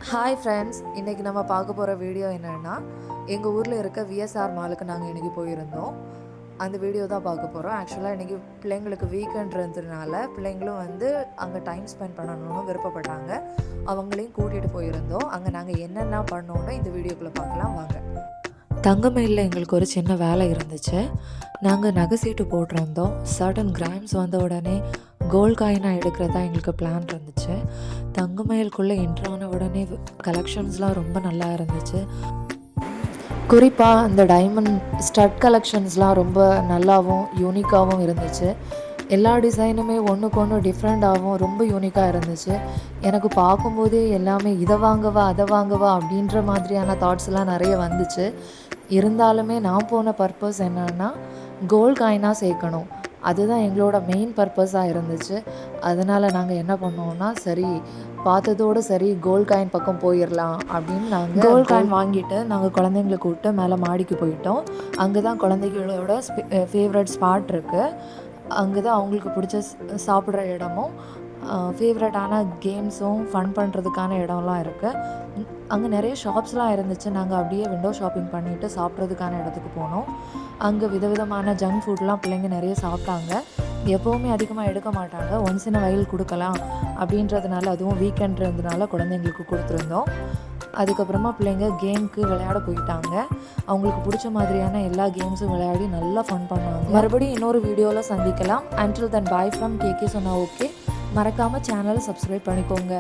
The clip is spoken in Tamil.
ஹாய் ஃப்ரெண்ட்ஸ், இன்றைக்கி நம்ம பார்க்க போகிற வீடியோ என்னென்னா, எங்கள் ஊரில் இருக்க விஎஸ்ஆர் மாலுக்கு நாங்கள் இன்றைக்கி போயிருந்தோம். அந்த வீடியோ தான் பார்க்க போகிறோம். ஆக்சுவலாக இன்றைக்கி பிள்ளைங்களுக்கு வீக்கெண்ட்ன்றதுனால பிள்ளைங்களும் அங்கே டைம் ஸ்பெண்ட் பண்ணணும்னு விருப்பப்பட்டாங்க. அவங்களையும் கூட்டிகிட்டு போயிருந்தோம். அங்கே நாங்கள் என்னென்ன பண்ணோன்னு இந்த வீடியோக்குள்ளே பார்க்கலாம் வாங்க. தங்கமயிலில் எங்களுக்கு ஒரு சின்ன வேலை இருந்துச்சு. நாங்கள் நகை சீட்டு போட்டிருந்தோம். சர்டன் கிராம்ஸ் வந்த உடனே கோல்ட் காயினாக எடுக்கிறதா எங்களுக்கு பிளான் இருந்துச்சு. தங்கமயிலுக்குள்ளே என்ட்ரான உடனே கலெக்ஷன்ஸ்லாம் ரொம்ப நல்லா இருந்துச்சு. குறிப்பாக அந்த டைமண்ட் ஸ்டட் கலெக்ஷன்ஸ்லாம் ரொம்ப நல்லாவும் யூனிக்காகவும் இருந்துச்சு. எல்லா டிசைனுமே ஒன்றுக்கு ஒன்று டிஃப்ரெண்ட்டாகவும் ரொம்ப யூனிக்காக இருந்துச்சு. எனக்கு பார்க்கும்போதே எல்லாமே இதை வாங்கவா அதை வாங்கவா அப்படின்ற மாதிரியான தாட்ஸ்லாம் நிறைய வந்துச்சு. இருந்தாலுமே நான் போன பர்பஸ் என்னன்னா, கோல்ட் காயினாக சேர்க்கணும். அதுதான் எங்களோட மெயின் பர்பஸாக இருந்துச்சு. அதனால் நாங்கள் என்ன பண்ணோம்னா, சரி பார்த்ததோடு சரி கோல்ட் காயின் பக்கம் போயிடலாம் அப்படின்னு நாங்கள் கோல்ட் காயின் வாங்கிட்டு நாங்கள் குழந்தைங்களை கூப்பிட்டு மேலே மாடிக்கு போயிட்டோம். அங்கே தான் குழந்தைகளோட ஃபேவரட் ஸ்பாட் இருக்குது. அங்கே தான் அவங்களுக்கு பிடிச்ச சாப்பிட்ற இடமும் ஃபேவரட்டான கேம்ஸும் ஃபன் பண்ணுறதுக்கான இடம்லாம் இருக்குது. அங்கே நிறைய ஷாப்ஸ்லாம் இருந்துச்சு. நாங்கள் அப்படியே விண்டோ ஷாப்பிங் பண்ணிவிட்டு சாப்பிட்றதுக்கான இடத்துக்கு போனோம். அங்கே விதவிதமான ஜங்க் ஃபுட்லாம் பிள்ளைங்க நிறைய சாப்பிட்டாங்க. எப்போவுமே அதிகமாக எடுக்க மாட்டாங்க, ஒன்ஸ் இன் வயல் கொடுக்கலாம் அப்படின்றதுனால, அதுவும் வீக்கெண்ட்ன்றதுனால குழந்தைங்களுக்கு கொடுத்துருந்தோம். அதுக்கப்புறமா பிள்ளைங்க கேமுக்கு விளையாட போயிட்டாங்க. அவங்களுக்கு பிடிச்ச மாதிரியான எல்லா கேம்ஸும் விளையாடி நல்லா ஃபன் பண்ணாங்க. மறுபடியும் இன்னொரு வீடியோவில் சந்திக்கலாம். Until then bye from KK சொன்னா ஓகே. மறக்காமல் சேனலை சப்ஸ்கிரைப் பண்ணிக்கோங்க.